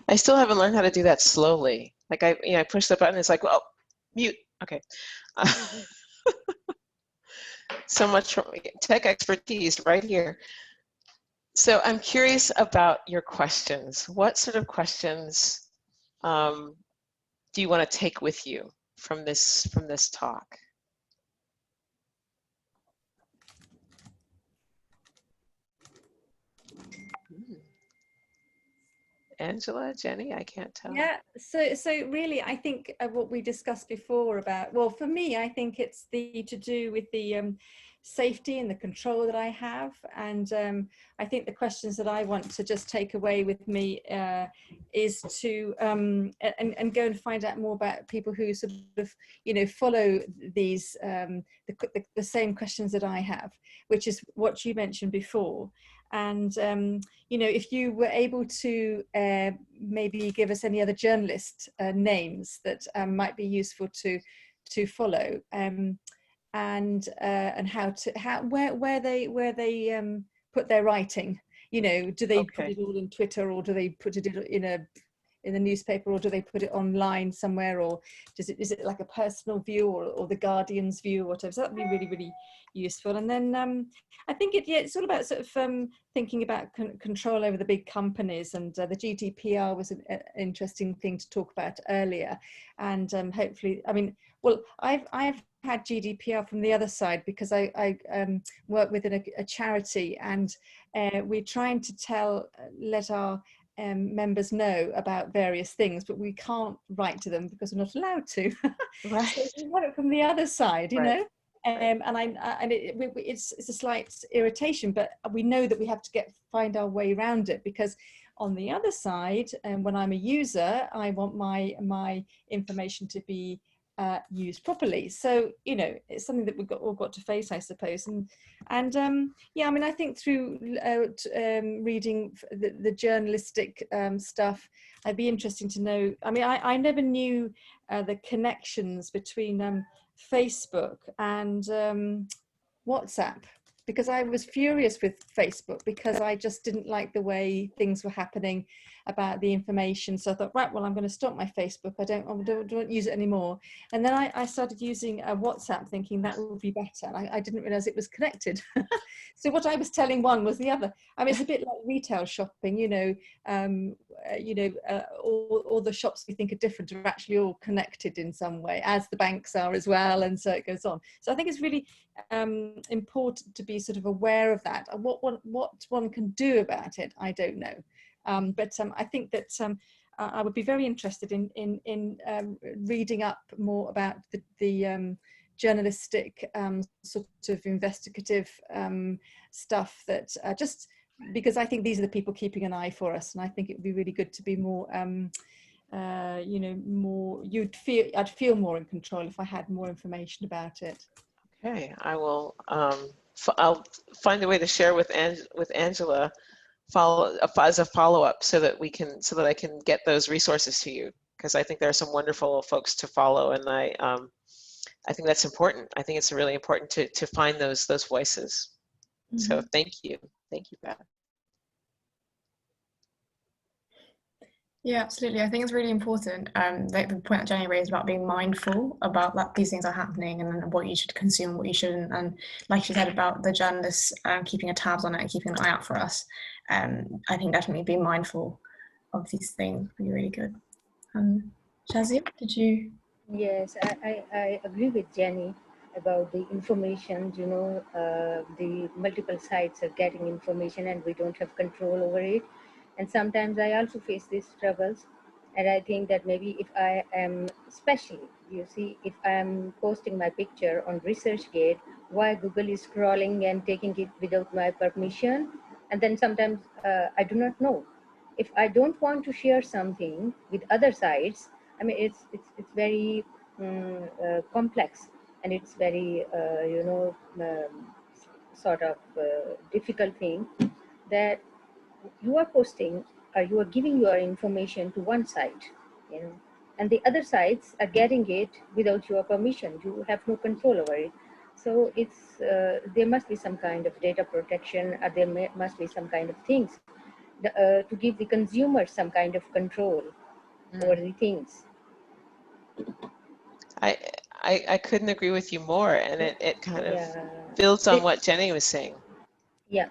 I still haven't learned how to do that slowly. Like I push the button, it's like, well, mute. Okay. So much for tech expertise right here. So I'm curious about your questions. What sort of questions do you want to take with you from this talk? Angela, Jenny, I can't tell. Yeah, so really, I think what we discussed before about, well, for me, I think it's to do with the safety and the control that I have, and I think the questions that I want to just take away with me is to and go and find out more about people who sort of, you know, follow these the same questions that I have, which is what you mentioned before. And you know, if you were able to maybe give us any other journalist names that might be useful to follow, and where they put their writing. You know, do they put it all in Twitter, or do they put it in the newspaper, or do they put it online somewhere, or is it like a personal view, or the Guardian's view, or whatever? So that'd be really, really useful. And then I think it's all about sort of thinking about control over the big companies, and the GDPR was an interesting thing to talk about earlier. And hopefully, I mean, well, I've had GDPR from the other side, because I work within a charity, and we're trying to let our members know about various things, but we can't write to them because we're not allowed to. Right. So we want it from the other side, you know. It's a slight irritation, but we know that we have to find our way around it, because on the other side, when I'm a user, I want my information to be used properly. So it's something that we've all got to face, I suppose. And yeah, I mean, I think through reading the journalistic stuff, I'd be interesting to know. I mean, I never knew the connections between Facebook and WhatsApp, because I was furious with Facebook, because I just didn't like the way things were happening about the information. So I thought, right, well, I'm going to stop my Facebook. I don't use it anymore. And then I started using WhatsApp, thinking that would be better. I didn't realize it was connected. So what I was telling one was the other. I mean, it's a bit like retail shopping, all the shops we think are different are actually all connected in some way, as the banks are as well, and so it goes on. So I think it's really important to be sort of aware of that. What one can do about it, I don't know, but I think that I would be very interested in reading up more about the journalistic sort of investigative stuff, that just because I think these are the people keeping an eye for us, and I think it would be really good to be more more, I'd feel more in control if I had more information about it. Okay, I will. I'll find a way to share with Angela, as a follow-up, so that I can get those resources to you, because I think there are some wonderful folks to follow, and I think that's important. I think it's really important to find those voices. Mm-hmm. So thank you, Beth. Yeah, absolutely. I think it's really important. Like the point that Jenny raised about being mindful about that these things are happening, and what you should consume, what you shouldn't, and like she said about the journalists keeping a tabs on it, keeping an eye out for us. I think definitely being mindful of these things would be really good. Shazia, did you? Yes, I agree with Jenny about the information. The multiple sites are getting information, and we don't have control over it. And sometimes I also face these troubles, and I think that maybe if I am, especially, if I am posting my picture on ResearchGate, why Google is scrolling and taking it without my permission, and then sometimes I do not know. If I don't want to share something with other sites, I mean, it's very complex, and it's very sort of difficult thing that you are posting, or you are giving your information to one site, and the other sites are getting it without your permission. You have no control over it. So it's there must be some kind of data protection, or there must be some kind of things to give the consumer some kind of control over the things. I couldn't agree with you more, and it kind of builds on what Jenny was saying. Yeah.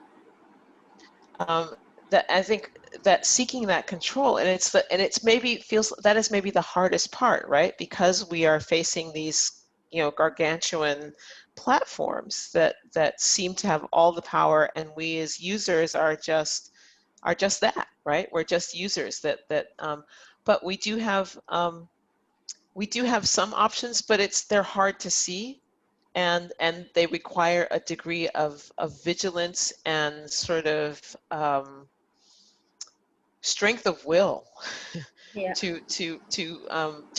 That I think that seeking that control, and it's maybe feels that is maybe the hardest part, right? Because we are facing these gargantuan platforms that seem to have all the power, and we as users are just that, right? We're just users but we do have some options, but they're hard to see, and they require a degree of vigilance and sort of strength of will to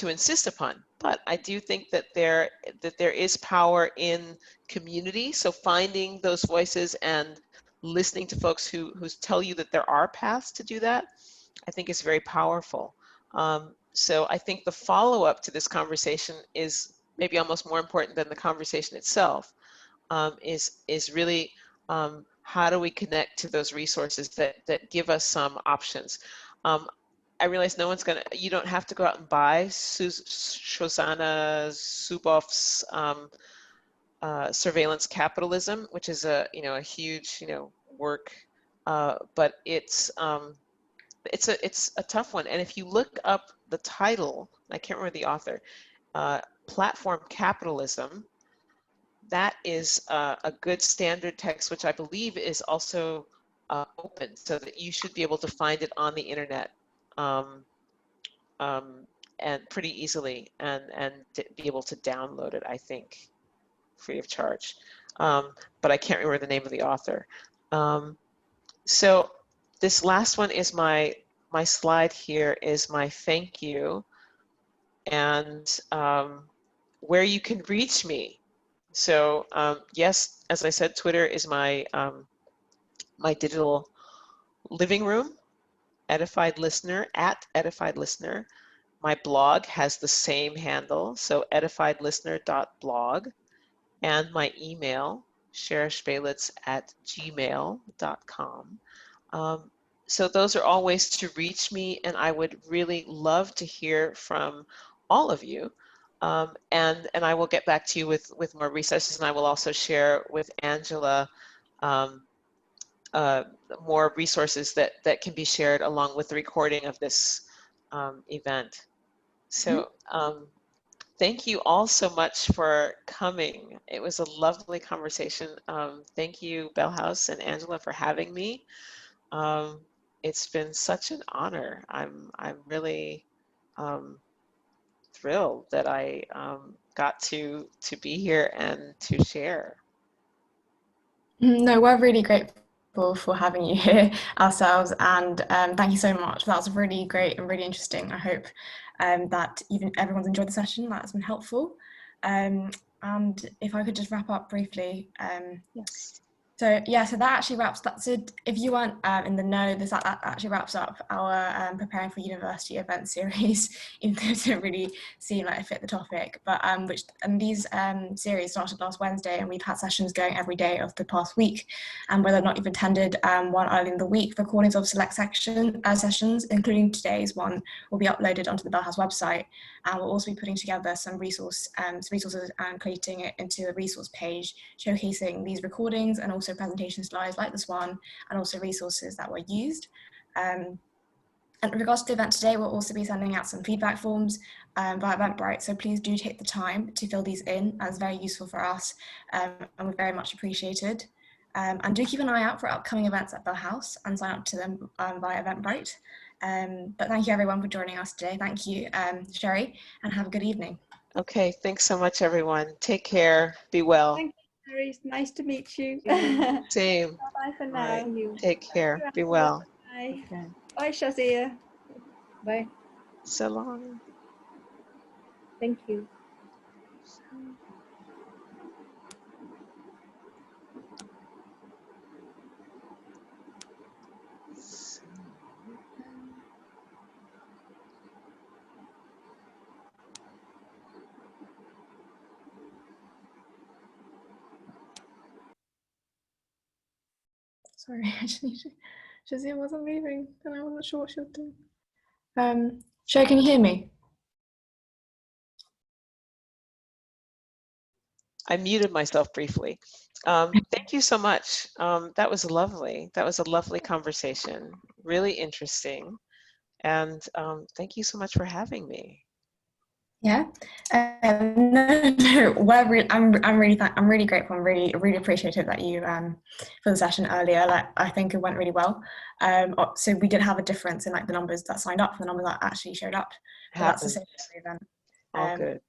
insist upon. But I do think that there is power in community. So finding those voices and listening to folks who tell you that there are paths to do that, I think is very powerful. So I think the follow-up to this conversation is maybe almost more important than the conversation itself. Is really how do we connect to those resources that give us some options. I realize you don't have to go out and buy Shoshana Zuboff's Surveillance Capitalism, which is a huge work, but it's a tough one. And if you look up the title, I can't remember the author, Platform Capitalism, that is a good standard text, which I believe is also open, so that you should be able to find it on the internet and pretty easily, and be able to download it, I think, free of charge. But I can't remember the name of the author. So this last one is my slide here is my thank you, and where you can reach me. So yes, as I said, Twitter is my my digital living room, Edified Listener, at Edified Listener. My blog has the same handle, so edifiedlistener.blog, and my email, sherishbalitz@gmail.com. So those are all ways to reach me, and I would really love to hear from all of you. And I will get back to you with more resources, and I will also share with Angela more resources that can be shared along with the recording of this event. So thank you all so much for coming. It was a lovely conversation. Thank you, Bell House and Angela, for having me. It's been such an honor. I'm really thrilled that I got to be here and to share. No, we're really grateful for having you here ourselves, and thank you so much. That was really great and really interesting. I hope that even everyone's enjoyed the session. That's been helpful. And if I could just wrap up briefly. Yes. So yeah, so that actually wraps that. So if you weren't in the know, that actually wraps up our preparing for university event series, even though it didn't really seem like it fit the topic. But these series started last Wednesday, and we've had sessions going every day of the past week. And whether or not you've attended one early in the week, recordings of select sessions, including today's one, will be uploaded onto the Bell House website. And we'll also be putting together some resources and creating it into a resource page showcasing these recordings and also presentation slides like this one, and also resources that were used. And in regards to the event today, we'll also be sending out some feedback forms via Eventbrite, so please do take the time to fill these in, as very useful for us, and we're very much appreciated. And do keep an eye out for upcoming events at Bell House and sign up to them via Eventbrite. But thank you everyone for joining us today. Thank you, Sherry, and have a good evening. Okay, thanks so much, everyone. Take care. Be well. Thank you, Mary. It's nice to meet you. Same. Bye for All now. right. Take care. Be well. Bye. Okay. Bye, Shazia. Bye. So long. Thank you. Sorry, Shazia wasn't leaving, and I wasn't sure what she was doing. Sherry, can you hear me? I muted myself briefly. Thank you so much. That was lovely. That was a lovely conversation. Really interesting. And thank you so much for having me. Yeah. No, I'm really grateful. I'm really appreciative that you for the session earlier. Like, I think it went really well. So we did have a difference in like the numbers that signed up and the numbers that actually showed up. But that's the same for every event. All good.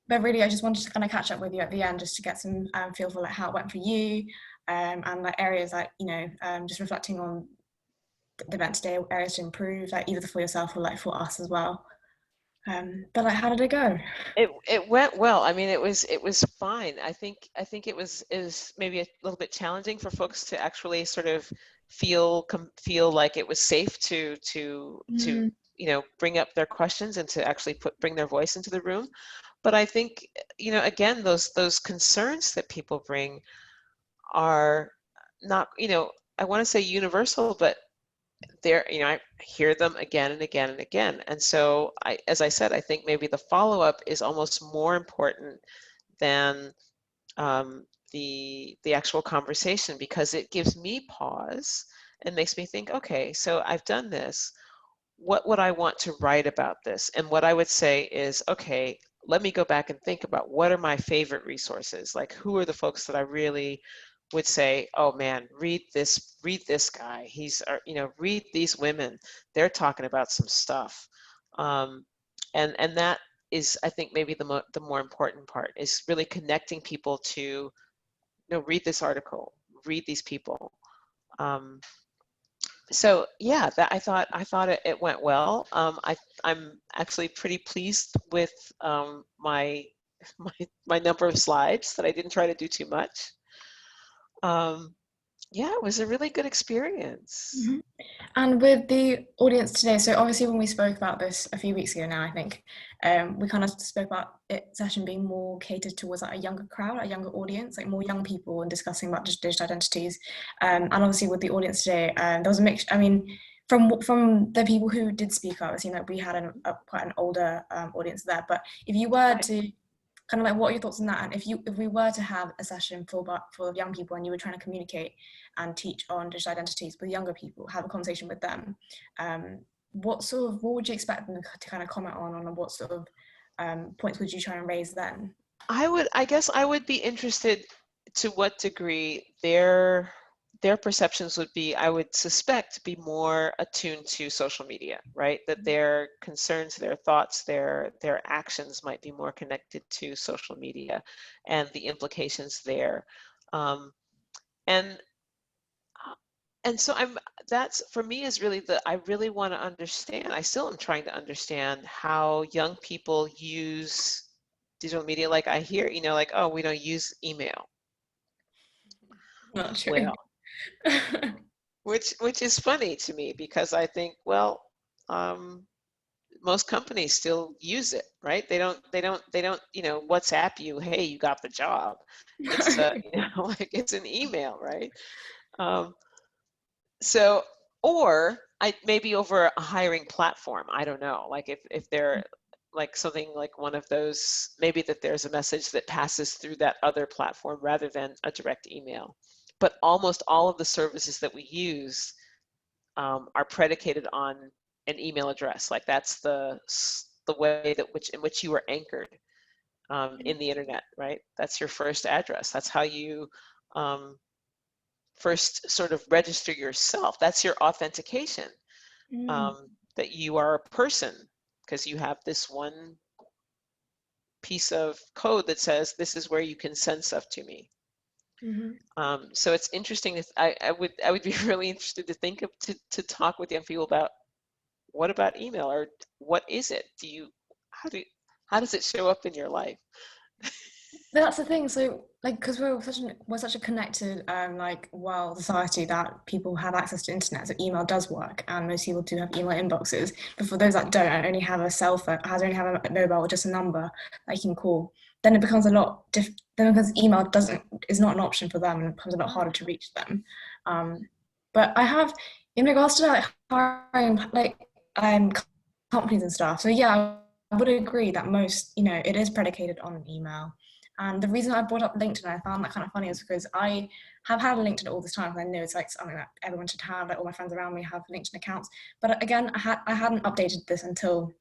But really, I just wanted to kind of catch up with you at the end, just to get some feel for like how it went for you, and like areas like just reflecting on the event today, areas to improve, like either for yourself or like for us as well. But like, how did it go? It went well. I mean, it was fine. I think it was maybe a little bit challenging for folks to actually sort of feel like it was safe to bring up their questions and to actually bring their voice into the room. But I think again, those concerns that people bring are not I want to say universal, but I hear them again and again and again. And so as I said, I think maybe the follow-up is almost more important than the actual conversation, because it gives me pause and makes me think, okay, so I've done this. What would I want to write about this? And what I would say is, okay, let me go back and think about what are my favorite resources? Like, who are the folks that I really would say, oh man, read this guy. Read these women. They're talking about some stuff. And that is I think maybe the more important part, is really connecting people to, read this article, read these people. So yeah, that I thought it went well. I'm actually pretty pleased with my my number of slides, that I didn't try to do too much. Yeah, it was a really good experience. Mhm. And with the audience today, so obviously when we spoke about this a few weeks ago now, I think, we kind of spoke about it session being more catered towards like a younger crowd, a younger audience, like more young people, and discussing about just digital identities. And obviously with the audience today, there was a mix. I mean, from the people who did speak up, it seemed like we had quite an older audience there. But if you were Right. to kind of like, what are your thoughts on that? And if we were to have a session full of young people, and you were trying to communicate and teach on digital identities with younger people, have a conversation with them, what would you expect them to kind of comment on what sort of points would you try and raise then? I guess I would be interested to what degree their perceptions would be, I would suspect, be more attuned to social media, right? That their concerns, their thoughts, their actions might be more connected to social media and the implications there. And so that's for me is really I really want to understand. I still am trying to understand how young people use digital media. Like I hear, like, oh, we don't use email. Not true. Well, which is funny to me, because I think, well, most companies still use it, right? They don't, WhatsApp you, hey, you got the job. It's like it's an email, right? So, or maybe over a hiring platform. I don't know. Like if they're like something like one of those, maybe that there's a message that passes through that other platform rather than a direct email. But almost all of the services that we use are predicated on an email address. Like that's the way in which you are anchored in the internet, right? That's your first address. That's how you first sort of register yourself. That's your authentication, that you are a person, because you have this one piece of code that says this is where you can send stuff to me. So it's interesting. I would be really interested to think of to talk with young people about, what about email, or what is it? How does it show up in your life? That's the thing. So, like, because we're such a connected, like, world society, that people have access to internet. So email does work, and most people do have email inboxes. But for those that don't, and only have a cell phone, only have a mobile or just a number that you can call, then it becomes a lot. Then because email is not an option for them, and it becomes a lot harder to reach them. But I have, in regards to like hiring, like, companies and stuff. So yeah, I would agree that most, it is predicated on an email. And the reason I brought up LinkedIn, I found that kind of funny, is because I have had LinkedIn all this time, and I know it's like something that everyone should have. Like all my friends around me have LinkedIn accounts. But again, I hadn't updated this until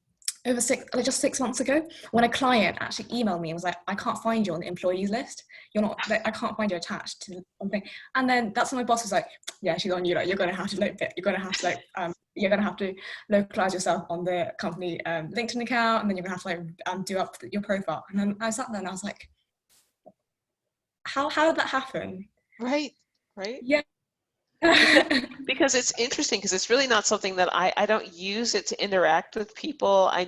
just 6 months ago, when a client actually emailed me and was like, I can't find you on the employees list. I can't find you attached to something. And then that's when my boss was like, yeah, she's on you. Like, you're going to have to localize yourself on the company LinkedIn account, and then you're going to have to do up your profile. And then I sat there and I was like, how did that happen? Right. Yeah. Because it's interesting, because it's really not something that I don't use it to interact with people. I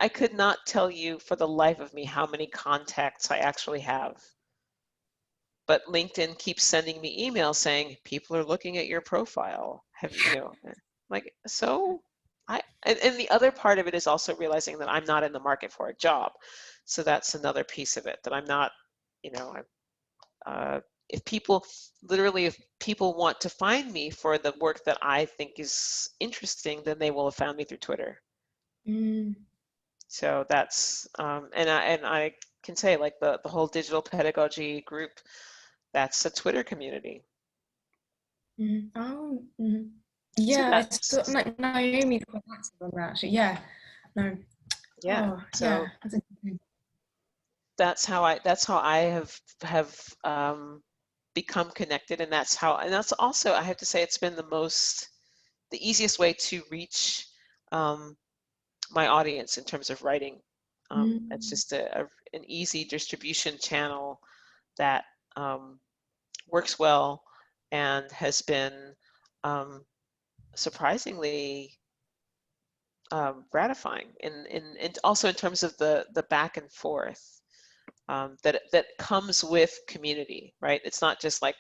could not tell you for the life of me how many contacts I actually have. But LinkedIn keeps sending me emails saying, people are looking at your profile. Like, so and the other part of it is also realizing that I'm not in the market for a job. So that's another piece of it, that I'm not, if people want to find me for the work that I think is interesting, then they will have found me through Twitter. So that's and I can say, like, the whole digital pedagogy group, that's a Twitter community. Oh, So yeah. Like Naomi's quite active on that, actually. Yeah. No. yeah. Oh, So yeah. That's interesting. that's how I have become connected, and that's also, I have to say, it's been the easiest way to reach my audience in terms of writing It's just an easy distribution channel that works well and has been surprisingly gratifying, and also in terms of the back and forth that comes with community, right? It's not just like,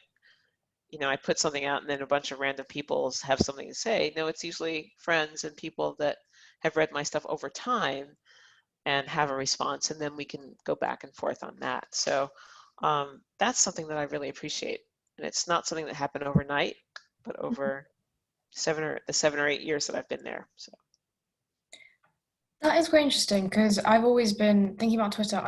you know, I put something out and then a bunch of random people have something to say. No, it's usually friends and people that have read my stuff over time and have a response, and then we can go back and forth on that. So that's something that I really appreciate, and it's not something that happened overnight, but over the 7 or 8 years that I've been there. So That is quite interesting, because I've always been thinking about Twitter.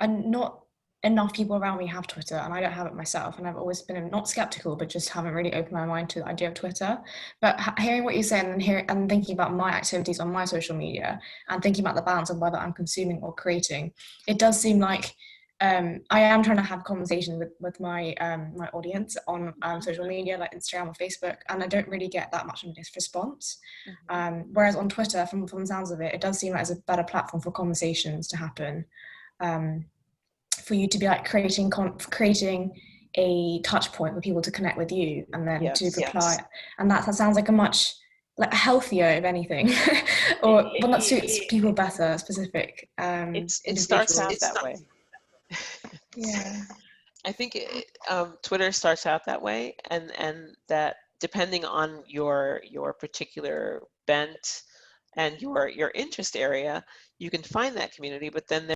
Not enough people around me have Twitter, and I don't have it myself. And I've always been not skeptical, but just haven't really opened my mind to the idea of Twitter. But hearing what you say and thinking about my activities on my social media and thinking about the balance of whether I'm consuming or creating, it does seem like I am trying to have conversations with my my audience on social media like Instagram or Facebook, and I don't really get that much of a response. Whereas on Twitter, from the sounds of it, it does seem like it's a better platform for conversations to happen, for you to be like creating a touch point for people to connect with you and then to reply. And that sounds like a much like healthier, if anything, or one that suits people better, specific it starts out that way. Yeah. I think Twitter starts out that way, and that depending on your particular bent and your interest area, you can find that community. But then